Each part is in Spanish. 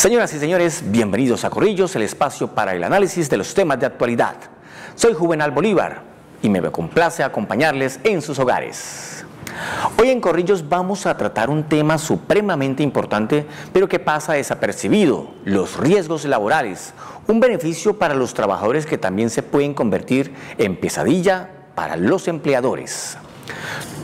Señoras y señores, bienvenidos a Corrillos, el espacio para el análisis de los temas de actualidad. Soy Juvenal Bolívar y me complace acompañarles en sus hogares. Hoy en Corrillos vamos a tratar un tema supremamente importante, pero que pasa desapercibido: los riesgos laborales, un beneficio para los trabajadores que también se pueden convertir en pesadilla para los empleadores.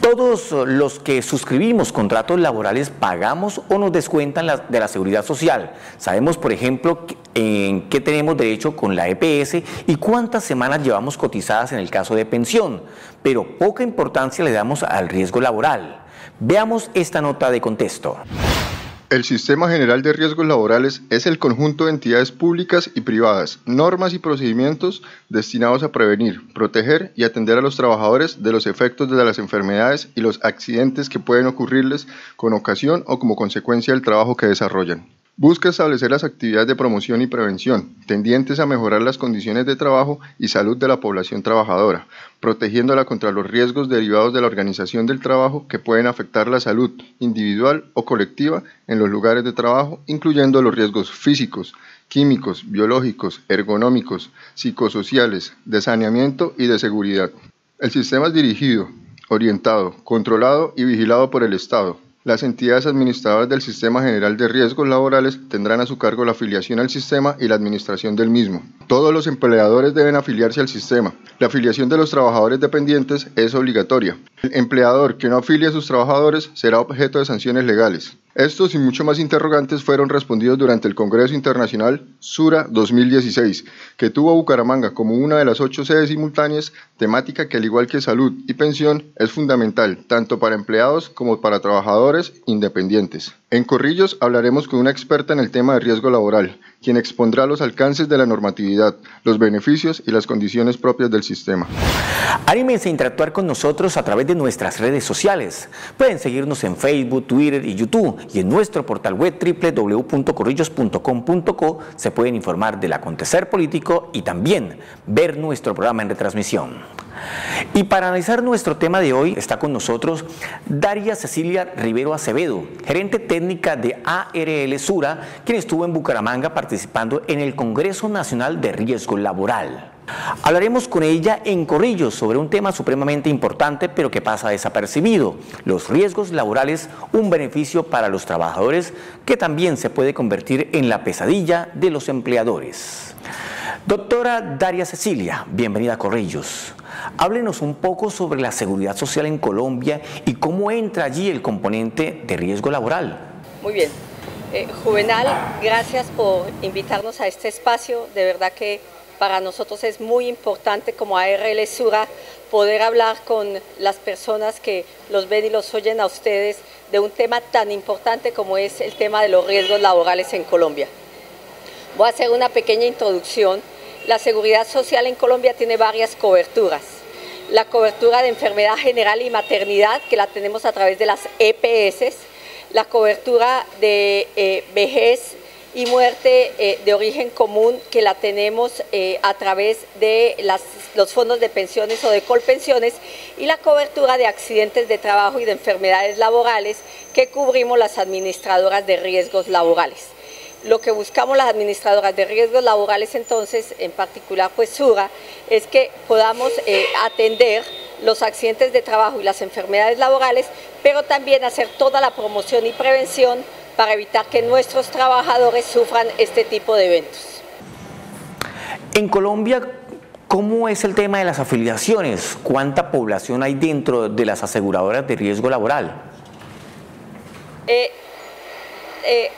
Todos los que suscribimos contratos laborales pagamos o nos descuentan de la seguridad social. Sabemos, por ejemplo, en qué tenemos derecho con la EPS y cuántas semanas llevamos cotizadas en el caso de pensión, pero poca importancia le damos al riesgo laboral. Veamos esta nota de contexto. El Sistema General de Riesgos Laborales es el conjunto de entidades públicas y privadas, normas y procedimientos destinados a prevenir, proteger y atender a los trabajadores de los efectos de las enfermedades y los accidentes que pueden ocurrirles con ocasión o como consecuencia del trabajo que desarrollan. Busca establecer las actividades de promoción y prevención, tendientes a mejorar las condiciones de trabajo y salud de la población trabajadora, protegiéndola contra los riesgos derivados de la organización del trabajo que pueden afectar la salud individual o colectiva en los lugares de trabajo, incluyendo los riesgos físicos, químicos, biológicos, ergonómicos, psicosociales, de saneamiento y de seguridad. El sistema es dirigido, orientado, controlado y vigilado por el Estado. Las entidades administradoras del Sistema General de Riesgos Laborales tendrán a su cargo la afiliación al sistema y la administración del mismo. Todos los empleadores deben afiliarse al sistema. La afiliación de los trabajadores dependientes es obligatoria. El empleador que no afilie a sus trabajadores será objeto de sanciones legales. Estos y mucho más interrogantes fueron respondidos durante el Congreso Internacional Sura 2016, que tuvo a Bucaramanga como una de las 8 sedes simultáneas, temática que al igual que salud y pensión es fundamental tanto para empleados como para trabajadores independientes. En Corrillos hablaremos con una experta en el tema de riesgo laboral, quien expondrá los alcances de la normatividad, los beneficios y las condiciones propias del sistema. Anímense a interactuar con nosotros a través de nuestras redes sociales. Pueden seguirnos en Facebook, Twitter y YouTube, y en nuestro portal web www.corrillos.com.co se pueden informar del acontecer político y también ver nuestro programa en retransmisión. Y para analizar nuestro tema de hoy está con nosotros Daria Cecilia Rivero Acevedo, gerente técnica de ARL Sura, quien estuvo en Bucaramanga participando en el Congreso Nacional de Riesgo Laboral. Hablaremos con ella en Corrillos sobre un tema supremamente importante pero que pasa desapercibido: los riesgos laborales, un beneficio para los trabajadores que también se puede convertir en la pesadilla de los empleadores. Doctora Daria Cecilia, bienvenida a Corrillos. Háblenos un poco sobre la seguridad social en Colombia y cómo entra allí el componente de riesgo laboral. Muy bien. Juvenal, gracias por invitarnos a este espacio. De verdad que para nosotros es muy importante como ARL Sura poder hablar con las personas que los ven y los oyen a ustedes de un tema tan importante como es el tema de los riesgos laborales en Colombia. Voy a hacer una pequeña introducción. La seguridad social en Colombia tiene varias coberturas. La cobertura de enfermedad general y maternidad, que la tenemos a través de las EPS, la cobertura de vejez y muerte de origen común, que la tenemos a través de los fondos de pensiones o de colpensiones, y la cobertura de accidentes de trabajo y de enfermedades laborales, que cubrimos las administradoras de riesgos laborales. Lo que buscamos las administradoras de riesgos laborales entonces, en particular pues Sura, es que podamos atender los accidentes de trabajo y las enfermedades laborales, pero también hacer toda la promoción y prevención para evitar que nuestros trabajadores sufran este tipo de eventos. En Colombia, ¿cómo es el tema de las afiliaciones? ¿Cuánta población hay dentro de las aseguradoras de riesgo laboral?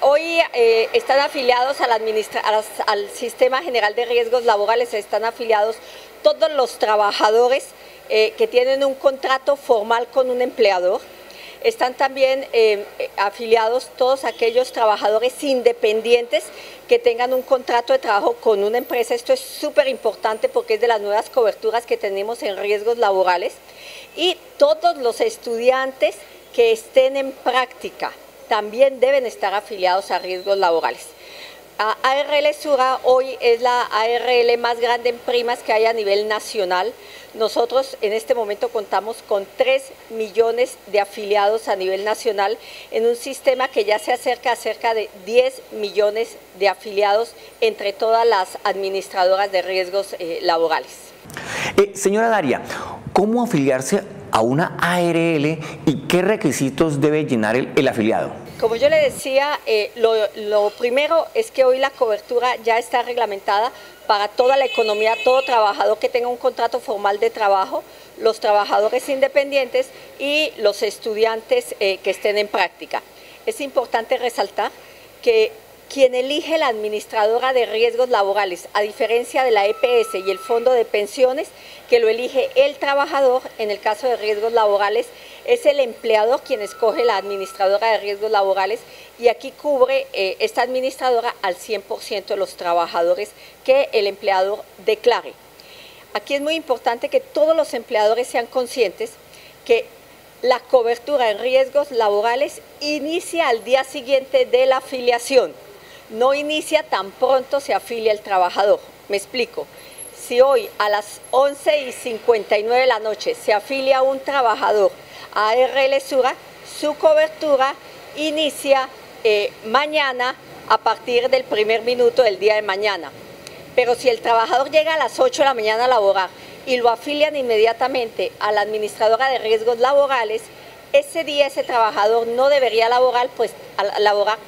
Hoy están afiliados al Sistema General de Riesgos Laborales, están afiliados todos los trabajadores que tienen un contrato formal con un empleador. Están también afiliados todos aquellos trabajadores independientes que tengan un contrato de trabajo con una empresa. Esto es súper importante porque es de las nuevas coberturas que tenemos en riesgos laborales. Y todos los estudiantes que estén en práctica también deben estar afiliados a riesgos laborales. ARL Sura hoy es la ARL más grande en primas que hay a nivel nacional. Nosotros en este momento contamos con 3 millones de afiliados a nivel nacional en un sistema que ya se acerca a cerca de 10 millones de afiliados entre todas las administradoras de riesgos laborales. Señora Daria, ¿cómo afiliarse a una ARL y qué requisitos debe llenar el afiliado? Como yo le decía, lo primero es que hoy la cobertura ya está reglamentada para toda la economía, todo trabajador que tenga un contrato formal de trabajo, los trabajadores independientes y los estudiantes que estén en práctica. Es importante resaltar que quien elige la administradora de riesgos laborales, a diferencia de la EPS y el fondo de pensiones, que lo elige el trabajador, en el caso de riesgos laborales, es el empleador quien escoge la administradora de riesgos laborales y aquí cubre esta administradora al 100% de los trabajadores que el empleador declare. Aquí es muy importante que todos los empleadores sean conscientes que la cobertura en riesgos laborales inicia al día siguiente de la afiliación. No inicia tan pronto se afilia el trabajador. Me explico. Si hoy a las 11:59 de la noche se afilia un trabajador a ARL Sura, su cobertura inicia mañana a partir del primer minuto del día de mañana. Pero si el trabajador llega a las 8 de la mañana a laborar y lo afilian inmediatamente a la administradora de riesgos laborales, ese día ese trabajador no debería laborar,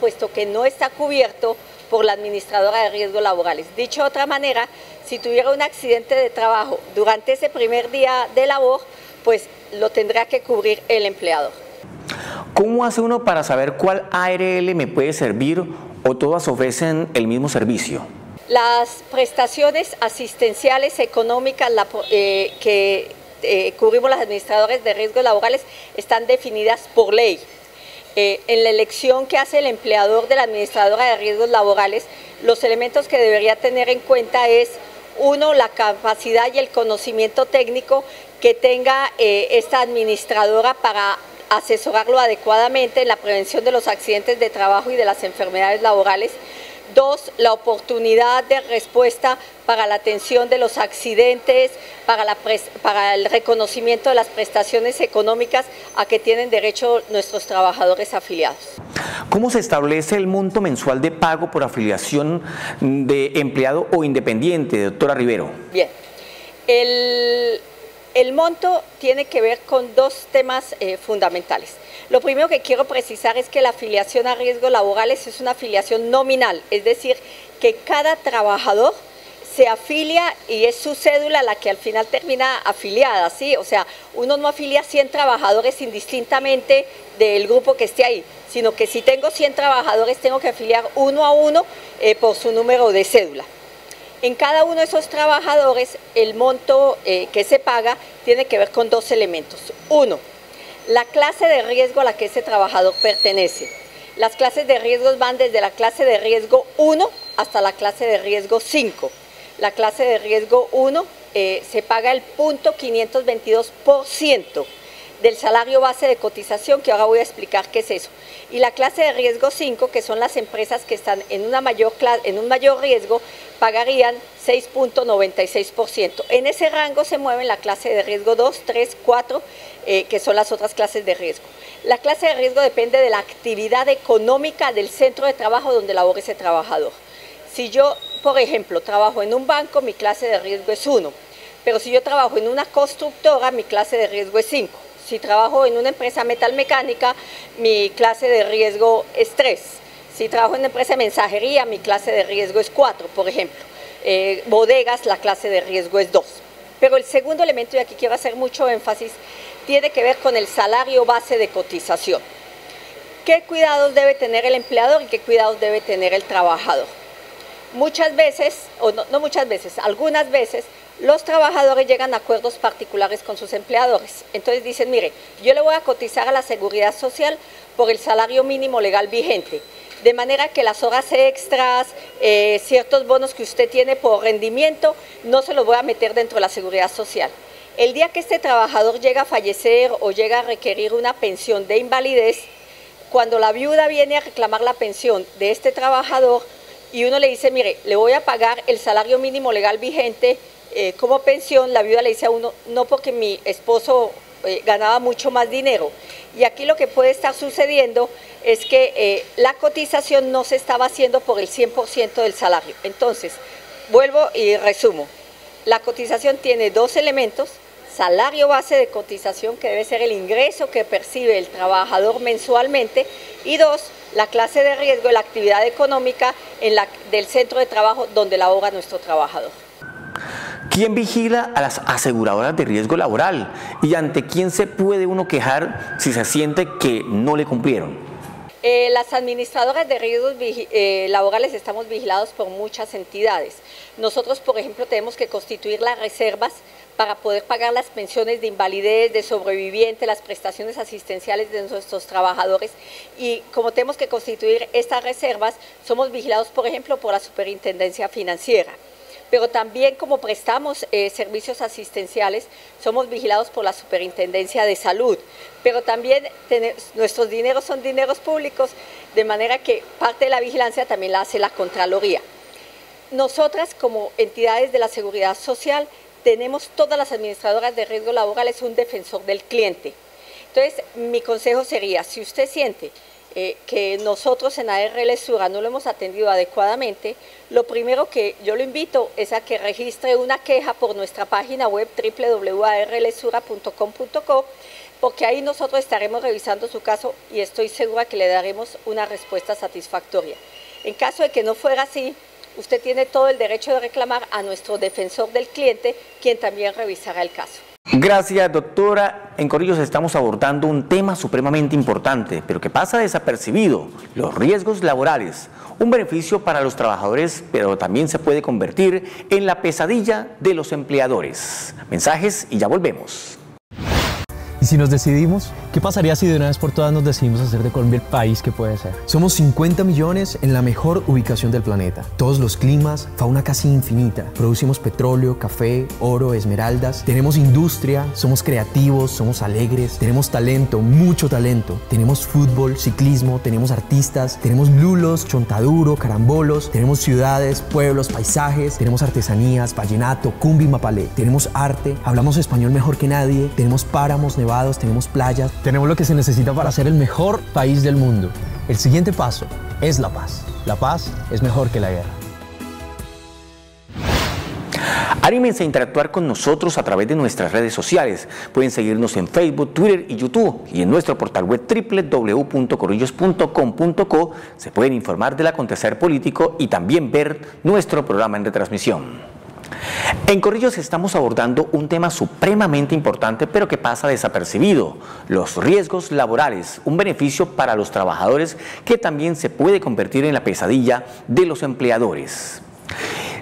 puesto que no está cubierto por la administradora de riesgos laborales. Dicho de otra manera, si tuviera un accidente de trabajo durante ese primer día de labor, pues lo tendrá que cubrir el empleador. ¿Cómo hace uno para saber cuál ARL me puede servir o todas ofrecen el mismo servicio? Las prestaciones asistenciales económicas que cubrimos las administradoras de riesgos laborales están definidas por ley. En la elección que hace el empleador de la administradora de riesgos laborales, los elementos que debería tener en cuenta es, uno, la capacidad y el conocimiento técnico que tenga esta administradora para asesorarlo adecuadamente en la prevención de los accidentes de trabajo y de las enfermedades laborales. Dos, la oportunidad de respuesta para la atención de los accidentes, para el reconocimiento de las prestaciones económicas a que tienen derecho nuestros trabajadores afiliados. ¿Cómo se establece el monto mensual de pago por afiliación de empleado o independiente, doctora Rivero? Bien, el monto tiene que ver con dos temas fundamentales. Lo primero que quiero precisar es que la afiliación a riesgos laborales es una afiliación nominal, es decir, que cada trabajador se afilia y es su cédula la que al final termina afiliada, ¿sí? O sea, uno no afilia 100 trabajadores indistintamente del grupo que esté ahí, sino que si tengo 100 trabajadores tengo que afiliar uno a uno por su número de cédula. En cada uno de esos trabajadores el monto que se paga tiene que ver con dos elementos. Uno, la clase de riesgo a la que ese trabajador pertenece. Las clases de riesgos van desde la clase de riesgo 1 hasta la clase de riesgo 5. La clase de riesgo 1 se paga el 0.522% del salario base de cotización, que ahora voy a explicar qué es eso. Y la clase de riesgo 5, que son las empresas que están en un mayor riesgo, pagarían 6.96%. En ese rango se mueven la clase de riesgo 2, 3, 4, que son las otras clases de riesgo. La clase de riesgo depende de la actividad económica del centro de trabajo donde labora ese trabajador. Si yo, por ejemplo, trabajo en un banco, mi clase de riesgo es 1, pero si yo trabajo en una constructora, mi clase de riesgo es 5. Si trabajo en una empresa metalmecánica, mi clase de riesgo es 3. Si trabajo en una empresa de mensajería, mi clase de riesgo es 4, por ejemplo. Bodegas, la clase de riesgo es 2. Pero el segundo elemento, y aquí quiero hacer mucho énfasis, tiene que ver con el salario base de cotización. ¿Qué cuidados debe tener el empleador y qué cuidados debe tener el trabajador? Muchas veces, o no muchas veces, algunas veces, los trabajadores llegan a acuerdos particulares con sus empleadores. Entonces dicen, mire, yo le voy a cotizar a la Seguridad Social por el salario mínimo legal vigente, de manera que las horas extras, ciertos bonos que usted tiene por rendimiento, no se los voy a meter dentro de la Seguridad Social. El día que este trabajador llega a fallecer o llega a requerir una pensión de invalidez, cuando la viuda viene a reclamar la pensión de este trabajador, y uno le dice, mire, le voy a pagar el salario mínimo legal vigente como pensión, la viuda le dice a uno, no porque mi esposo ganaba mucho más dinero. Y aquí lo que puede estar sucediendo es que la cotización no se estaba haciendo por el 100% del salario. Entonces, vuelvo y resumo. La cotización tiene dos elementos: salario base de cotización, que debe ser el ingreso que percibe el trabajador mensualmente, y dos, la clase de riesgo, la actividad económica del centro de trabajo donde labora nuestro trabajador. ¿Quién vigila a las aseguradoras de riesgo laboral? ¿Y ante quién se puede uno quejar si se siente que no le cumplieron? Las administradoras de riesgos laborales estamos vigilados por muchas entidades. Nosotros, por ejemplo, tenemos que constituir las reservas para poder pagar las pensiones de invalidez, de sobreviviente, las prestaciones asistenciales de nuestros trabajadores, y como tenemos que constituir estas reservas, somos vigilados, por ejemplo, por la Superintendencia Financiera. Pero también, como prestamos servicios asistenciales, somos vigilados por la Superintendencia de Salud. Pero también nuestros dineros son dineros públicos, de manera que parte de la vigilancia también la hace la Contraloría. Nosotras, como entidades de la Seguridad Social, tenemos, todas las administradoras de riesgo laborales, un defensor del cliente. Entonces, mi consejo sería, si usted siente que nosotros en ARL Sura no lo hemos atendido adecuadamente, lo primero que yo lo invito es a que registre una queja por nuestra página web www.arlsura.com.co, porque ahí nosotros estaremos revisando su caso y estoy segura que le daremos una respuesta satisfactoria. En caso de que no fuera así, usted tiene todo el derecho de reclamar a nuestro defensor del cliente, quien también revisará el caso. Gracias, doctora. En Corrillos estamos abordando un tema supremamente importante, pero que pasa desapercibido: los riesgos laborales. Un beneficio para los trabajadores, pero también se puede convertir en la pesadilla de los empleadores. Mensajes y ya volvemos. ¿Y si nos decidimos? ¿Qué pasaría si de una vez por todas nos decidimos hacer de Colombia el país que puede ser? Somos 50 millones en la mejor ubicación del planeta. Todos los climas, fauna casi infinita. Producimos petróleo, café, oro, esmeraldas. Tenemos industria, somos creativos, somos alegres. Tenemos talento, mucho talento. Tenemos fútbol, ciclismo, tenemos artistas, tenemos lulos, chontaduro, carambolos. Tenemos ciudades, pueblos, paisajes. Tenemos artesanías, vallenato, cumbi, mapalé. Tenemos arte, hablamos español mejor que nadie. Tenemos páramos, tenemos playas, tenemos lo que se necesita para ser el mejor país del mundo. El siguiente paso es la paz. La paz es mejor que la guerra. Anímense a interactuar con nosotros a través de nuestras redes sociales. Pueden seguirnos en Facebook, Twitter y YouTube, y en nuestro portal web www.corrillos.com.co se pueden informar del acontecer político y también ver nuestro programa en retransmisión. En Corrillos estamos abordando un tema supremamente importante, pero que pasa desapercibido: los riesgos laborales, un beneficio para los trabajadores que también se puede convertir en la pesadilla de los empleadores.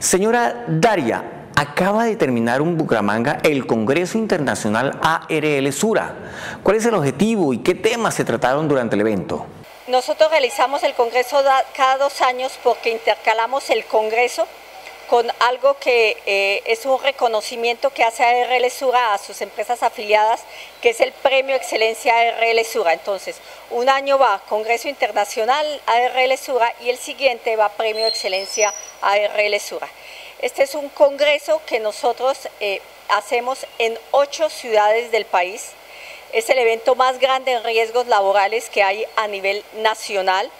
Señora Daria, acaba de terminar en Bucaramanga el Congreso Internacional ARL Sura. ¿Cuál es el objetivo y qué temas se trataron durante el evento? Nosotros realizamos el Congreso cada 2 años porque intercalamos el Congreso con algo que es un reconocimiento que hace ARL Sura a sus empresas afiliadas, que es el Premio Excelencia ARL Sura. Entonces, un año va Congreso Internacional ARL Sura y el siguiente va Premio Excelencia ARL Sura. Este es un congreso que nosotros hacemos en 8 ciudades del país. Es el evento más grande en riesgos laborales que hay a nivel nacional.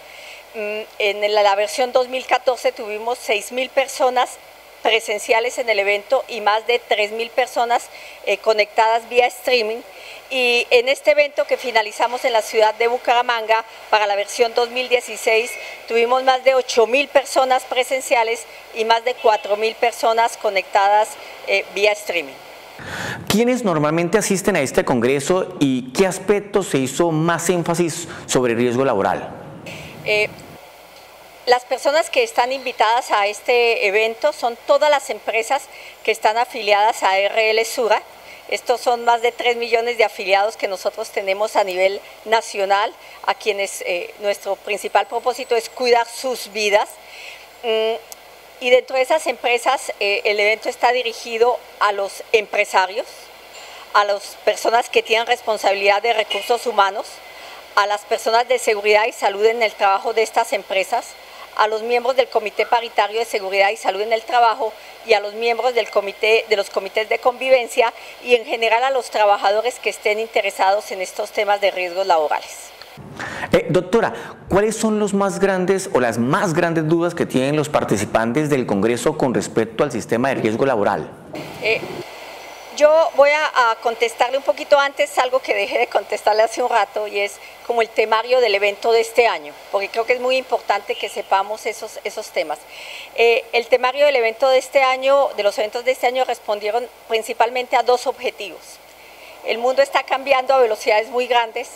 En la versión 2014 tuvimos 6.000 personas presenciales en el evento y más de 3.000 personas conectadas vía streaming. Y en este evento que finalizamos en la ciudad de Bucaramanga para la versión 2016 tuvimos más de 8.000 personas presenciales y más de 4.000 personas conectadas vía streaming. ¿Quiénes normalmente asisten a este congreso y qué aspectos se hizo más énfasis sobre riesgo laboral? Las personas que están invitadas a este evento son todas las empresas que están afiliadas a ARL Sura. Estos son más de 3 millones de afiliados que nosotros tenemos a nivel nacional, a quienes nuestro principal propósito es cuidar sus vidas. Y dentro de esas empresas el evento está dirigido a los empresarios, a las personas que tienen responsabilidad de recursos humanos, a las personas de seguridad y salud en el trabajo de estas empresas, a los miembros del Comité Paritario de Seguridad y Salud en el Trabajo y a los miembros de los comités de convivencia y en general a los trabajadores que estén interesados en estos temas de riesgos laborales. Doctora, ¿cuáles son los más grandes o las más grandes dudas que tienen los participantes del Congreso con respecto al sistema de riesgo laboral? Yo voy a contestarle un poquito antes algo que dejé de contestarle hace un rato, y es como el temario del evento de este año, porque creo que es muy importante que sepamos esos temas. El temario del evento de este año, de los eventos de este año, respondieron principalmente a dos objetivos. El mundo está cambiando a velocidades muy grandes.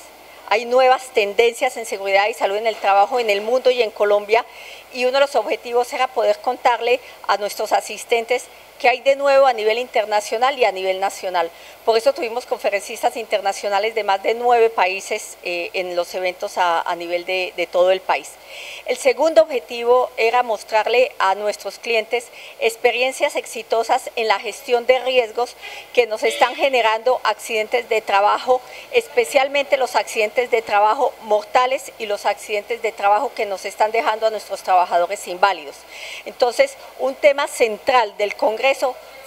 Hay nuevas tendencias en seguridad y salud en el trabajo en el mundo y en Colombia, y uno de los objetivos era poder contarle a nuestros asistentes qué hay de nuevo a nivel internacional y a nivel nacional. Por eso tuvimos conferencistas internacionales de más de 9 países en los eventos a nivel de todo el país. El segundo objetivo era mostrarle a nuestros clientes experiencias exitosas en la gestión de riesgos que nos están generando accidentes de trabajo, especialmente los accidentes de trabajo mortales y los accidentes de trabajo que nos están dejando a nuestros trabajadores inválidos. Entonces, un tema central del Congreso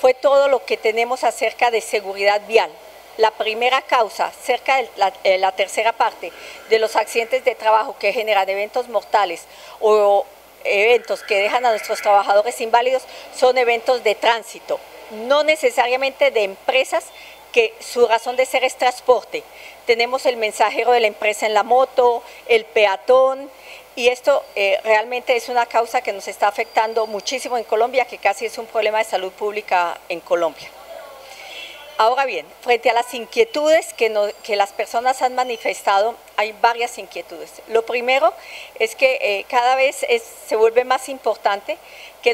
fue todo lo que tenemos acerca de seguridad vial. La primera causa, cerca de la tercera parte de los accidentes de trabajo que generan eventos mortales o eventos que dejan a nuestros trabajadores inválidos, son eventos de tránsito, no necesariamente de empresas que su razón de ser es transporte. Tenemos el mensajero de la empresa en la moto, el peatón, y esto realmente es una causa que nos está afectando muchísimo en Colombia, que casi es un problema de salud pública en Colombia. Ahora bien, frente a las inquietudes que las personas han manifestado, hay varias inquietudes. Lo primero es que cada vez se vuelve más importante que